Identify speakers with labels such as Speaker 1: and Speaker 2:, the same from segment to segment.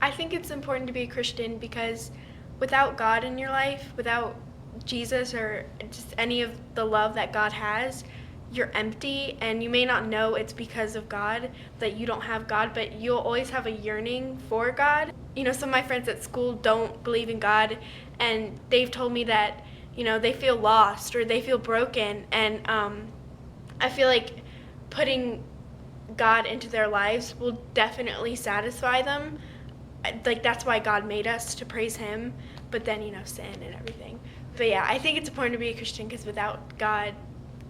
Speaker 1: I think it's important to be a Christian because without God in your life, without Jesus or just any of the love that God has, you're empty, and you may not know it's because of God that you don't have God, but you'll always have a yearning for God. Some of my friends at school don't believe in God, and they've told me that, they feel lost or they feel broken, and I feel like putting God into their lives will definitely satisfy them. Like, that's why God made us, to praise Him, but then, sin and everything. But yeah, I think it's important to be a Christian because without God,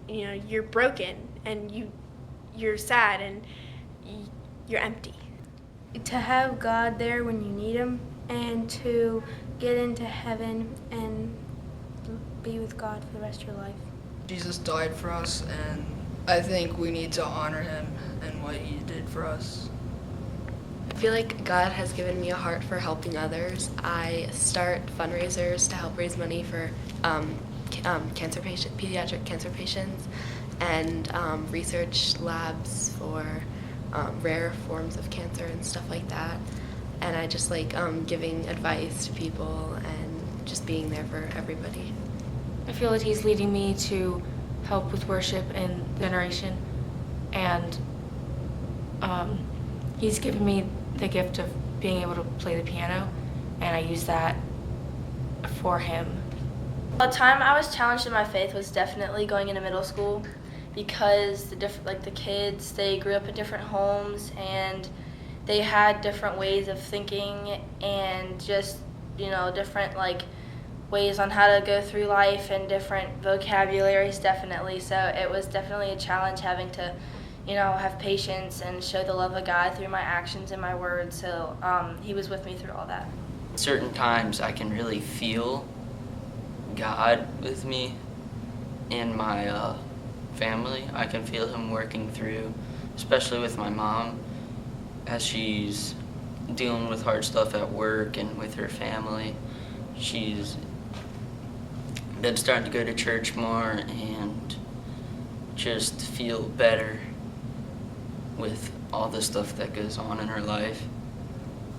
Speaker 1: you're broken and you're sad and you're empty.
Speaker 2: To have God there when you need Him, and to get into heaven and be with God for the rest of your life.
Speaker 3: Jesus died for us, and I think we need to honor Him and what He did for us.
Speaker 4: I feel like God has given me a heart for helping others. I start fundraisers to help raise money for pediatric cancer patients, and research labs for rare forms of cancer and stuff like that. And I just like giving advice to people and just being there for everybody.
Speaker 5: I feel that He's leading me to help with worship and veneration, and He's given me the gift of being able to play the piano, and I use that for Him.
Speaker 6: The time I was challenged in my faith was definitely going into middle school, because the kids, they grew up in different homes and they had different ways of thinking and just different ways on how to go through life and different vocabularies, definitely. So it was definitely a challenge having to have patience and show the love of God through my actions and my words. So He was with me through all that.
Speaker 7: Certain times I can really feel God with me in my family. I can feel Him working through, especially with my mom, as she's dealing with hard stuff at work and with her family. She's been starting to go to church more and just feel better with all the stuff that goes on in her life.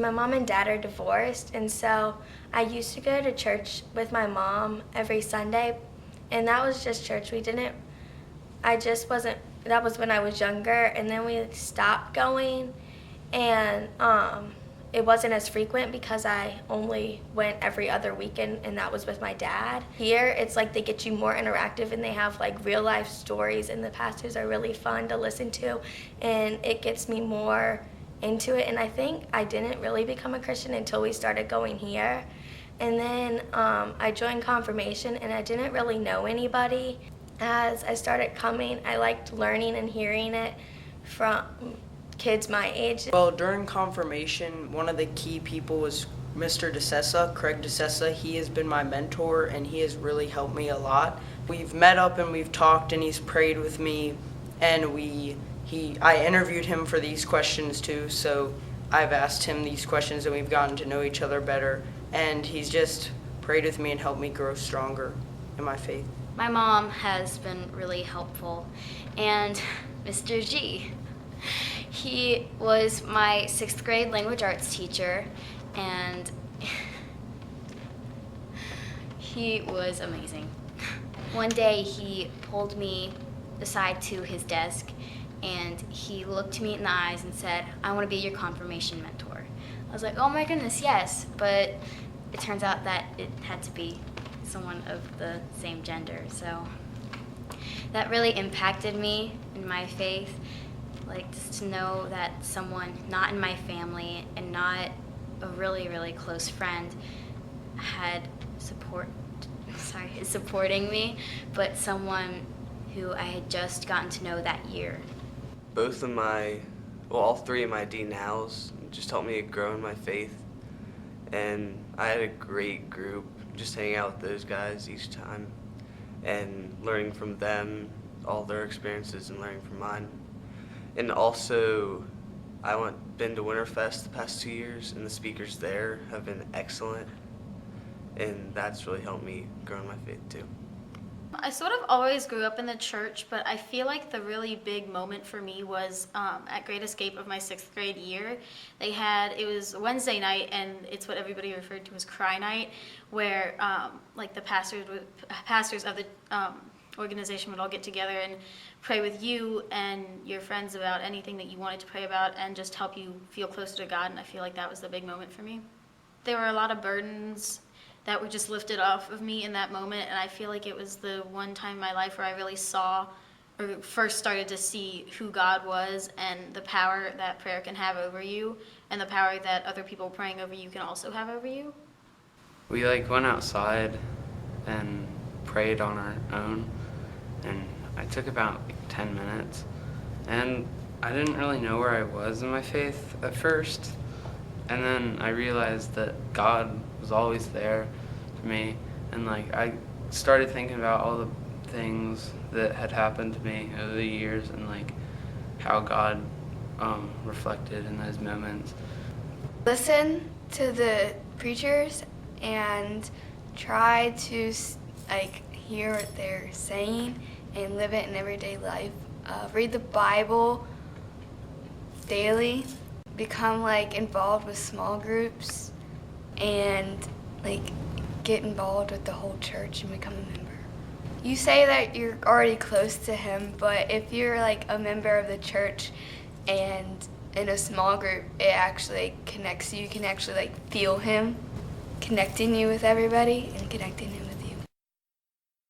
Speaker 8: My mom and dad are divorced, and so I used to go to church with my mom every Sunday, and that was just church. That was when I was younger, and then we stopped going, and it wasn't as frequent because I only went every other weekend, and that was with my dad. Here, it's like they get you more interactive, and they have real life stories, and the pastors are really fun to listen to, and it gets me more into it. And I think I didn't really become a Christian until we started going here. And then I joined Confirmation, and I didn't really know anybody. As I started coming, I liked learning and hearing it from kids my age.
Speaker 9: Well, during Confirmation, one of the key people was Mr. DeSessa, Craig DeSessa. He has been my mentor, and he has really helped me a lot. We've met up and we've talked, and he's prayed with me, and I interviewed him for these questions too, so I've asked him these questions and we've gotten to know each other better, and he's just prayed with me and helped me grow stronger in my faith.
Speaker 10: My mom has been really helpful, and Mr. G, he was my 6th grade language arts teacher, and he was amazing. One day he pulled me aside to his desk, and he looked me in the eyes and said, "I want to be your confirmation mentor." I was like, oh my goodness, yes, but it turns out that it had to be someone of the same gender, so that really impacted me in my faith, just to know that someone not in my family and not a really, really close friend is supporting me, but someone who I had just gotten to know that year.
Speaker 11: All 3 of my dean hows just helped me grow in my faith, and I had a great group just hanging out with those guys each time and learning from them, all their experiences, and learning from mine. And also, been to Winterfest the past 2 years, and the speakers there have been excellent, and that's really helped me grow in my faith too.
Speaker 12: I sort of always grew up in the church, but I feel like the really big moment for me was at Great Escape of my 6th grade year. It was Wednesday night, and it's what everybody referred to as Cry Night, where like the pastors of the organization would all get together and pray with you and your friends about anything that you wanted to pray about and just help you feel closer to God, and I feel like that was the big moment for me. There were a lot of burdens that were just lifted off of me in that moment, and I feel like it was the one time in my life where I really saw or first started to see who God was and the power that prayer can have over you and the power that other people praying over you can also have over you.
Speaker 13: We went outside and prayed on our own, and I took about 10 minutes, and I didn't really know where I was in my faith at first, and then I realized that God was always there for me, and I started thinking about all the things that had happened to me over the years and how God reflected in those moments.
Speaker 8: Listen to the preachers and try to hear what they're saying and live it in everyday life. Read the Bible daily. Become involved with small groups and get involved with the whole church and become a member. You say that you're already close to him, but if you're a member of the church and in a small group, it actually connects you. You can actually feel him connecting you with everybody and connecting him